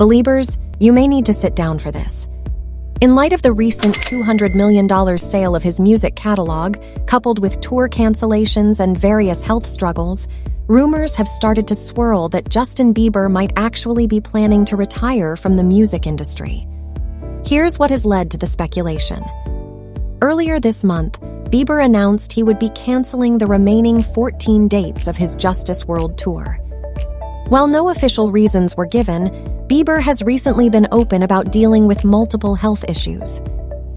Beliebers, you may need to sit down for this. In light of the recent $200 million sale of his music catalog, coupled with tour cancellations and various health struggles, rumors have started to swirl that Justin Bieber might actually be planning to retire from the music industry. Here's what has led to the speculation. Earlier this month, Bieber announced he would be canceling the remaining 14 dates of his Justice World Tour. While no official reasons were given, Bieber has recently been open about dealing with multiple health issues.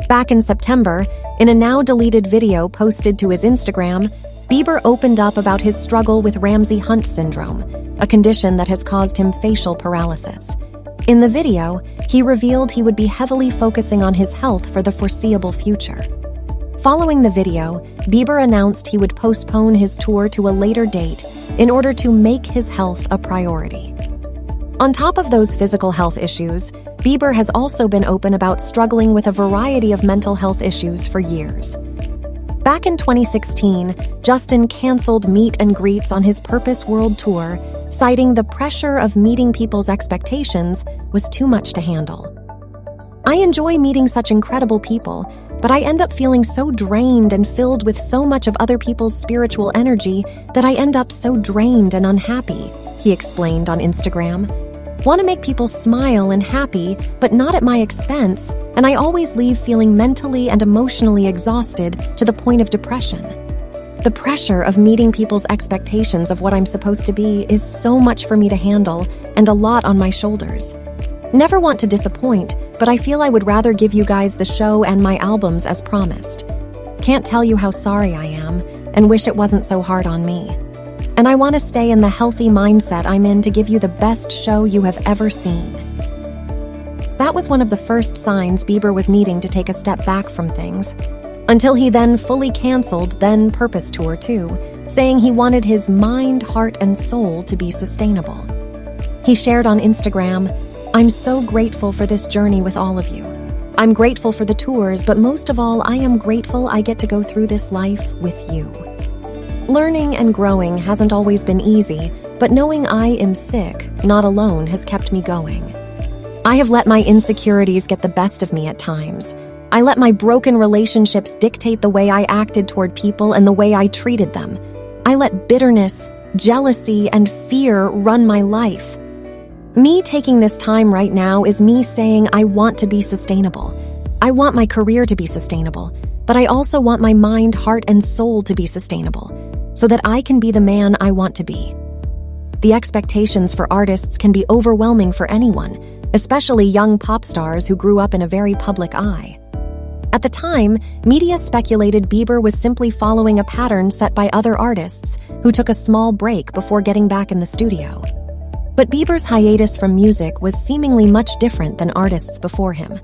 Back in September, in a now-deleted video posted to his Instagram, Bieber opened up about his struggle with Ramsay-Hunt syndrome, a condition that has caused him facial paralysis. In the video, he revealed he would be heavily focusing on his health for the foreseeable future. Following the video, Bieber announced he would postpone his tour to a later date in order to make his health a priority. On top of those physical health issues, Bieber has also been open about struggling with a variety of mental health issues for years. Back in 2016, Justin canceled meet and greets on his Purpose World Tour, citing the pressure of meeting people's expectations was too much to handle. I enjoy meeting such incredible people, but I end up feeling so drained and filled with so much of other people's spiritual energy that I end up so drained and unhappy, he explained on Instagram. Want to make people smile and happy, but not at my expense, and I always leave feeling mentally and emotionally exhausted to the point of depression. The pressure of meeting people's expectations of what I'm supposed to be is so much for me to handle and a lot on my shoulders. Never want to disappoint, but I feel I would rather give you guys the show and my albums as promised. Can't tell you how sorry I am, and wish it wasn't so hard on me. And I want to stay in the healthy mindset I'm in to give you the best show you have ever seen. That was one of the first signs Bieber was needing to take a step back from things, until he then fully canceled then Purpose Tour 2, saying he wanted his mind, heart, and soul to be sustainable. He shared on Instagram, "I'm so grateful for this journey with all of you. I'm grateful for the tours, but most of all, I am grateful I get to go through this life with you. Learning and growing hasn't always been easy, but knowing I am sick, not alone, has kept me going. I have let my insecurities get the best of me at times. I let my broken relationships dictate the way I acted toward people and the way I treated them. I let bitterness, jealousy, and fear run my life. Me taking this time right now is me saying I want to be sustainable. I want my career to be sustainable, but I also want my mind, heart, and soul to be sustainable, so that I can be the man I want to be." The expectations for artists can be overwhelming for anyone, especially young pop stars who grew up in a very public eye. At the time, media speculated Bieber was simply following a pattern set by other artists who took a small break before getting back in the studio. But Bieber's hiatus from music was seemingly much different than artists before him.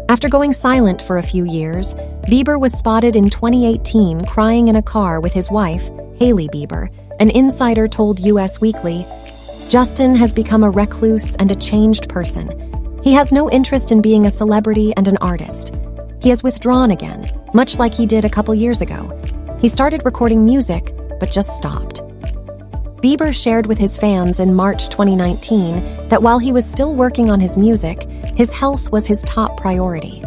After going silent for a few years, Bieber was spotted in 2018 crying in a car with his wife, Hailey Bieber. An insider told US Weekly, "Justin has become a recluse and a changed person. He has no interest in being a celebrity and an artist. He has withdrawn again, much like he did a couple years ago. He started recording music, but just stopped." Bieber shared with his fans in March 2019 that while he was still working on his music, his health was his top priority.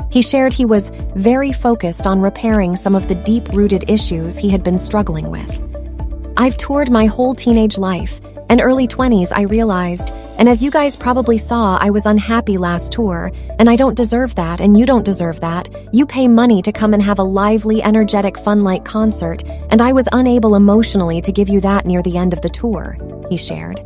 He shared he was very focused on repairing some of the deep-rooted issues he had been struggling with. "I've toured my whole teenage life, and early 20s I realized, and as you guys probably saw, I was unhappy last tour, and I don't deserve that, and you don't deserve that. You pay money to come and have a lively, energetic, fun-like concert, and I was unable emotionally to give you that near the end of the tour," he shared.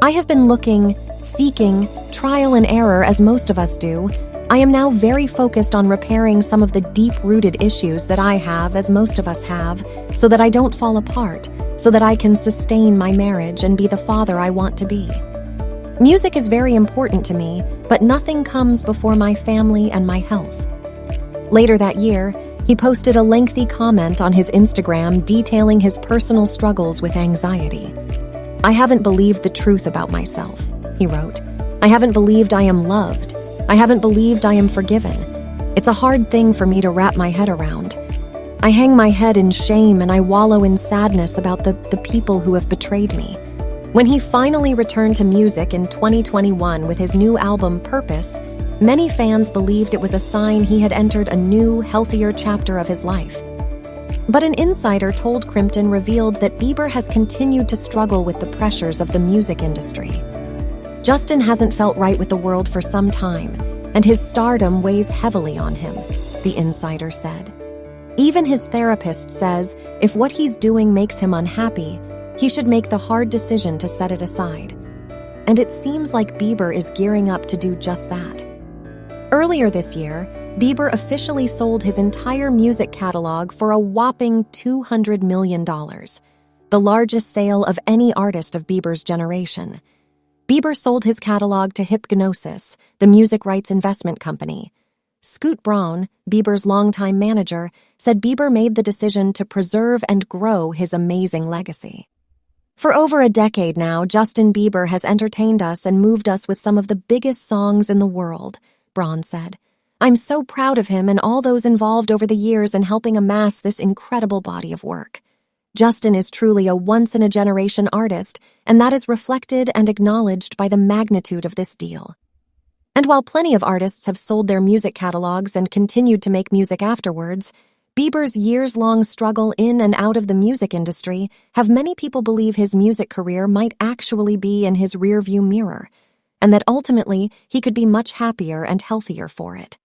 "I have been looking, seeking, trial and error as most of us do. I am now very focused on repairing some of the deep-rooted issues that I have, as most of us have, so that I don't fall apart, so that I can sustain my marriage and be the father I want to be. Music is very important to me, but nothing comes before my family and my health." Later that year, he posted a lengthy comment on his Instagram detailing his personal struggles with anxiety. "I haven't believed the truth about myself," he wrote. "I haven't believed I am loved. I haven't believed I am forgiven. It's a hard thing for me to wrap my head around. I hang my head in shame and I wallow in sadness about the people who have betrayed me. When he finally returned to music in 2021 with his new album Purpose, many fans believed it was a sign he had entered a new, healthier chapter of his life. But an insider told Crimpton revealed that Bieber has continued to struggle with the pressures of the music industry. Justin hasn't felt right with the world for some time, and his stardom weighs heavily on him, the insider said. Even his therapist says if what he's doing makes him unhappy, he should make the hard decision to set it aside. And it seems like Bieber is gearing up to do just that. Earlier this year, Bieber officially sold his entire music catalog for a whopping $200 million, the largest sale of any artist of Bieber's generation. Bieber sold his catalog to Hypnosis, the music rights investment company. Scoot Braun, Bieber's longtime manager, said Bieber made the decision to preserve and grow his amazing legacy. For over a decade now, Justin Bieber has entertained us and moved us with some of the biggest songs in the world, Braun said. I'm so proud of him and all those involved over the years in helping amass this incredible body of work. Justin is truly a once-in-a-generation artist, and that is reflected and acknowledged by the magnitude of this deal. And while plenty of artists have sold their music catalogs and continued to make music afterwards, Bieber's years-long struggle in and out of the music industry have many people believe his music career might actually be in his rearview mirror, and that ultimately he could be much happier and healthier for it.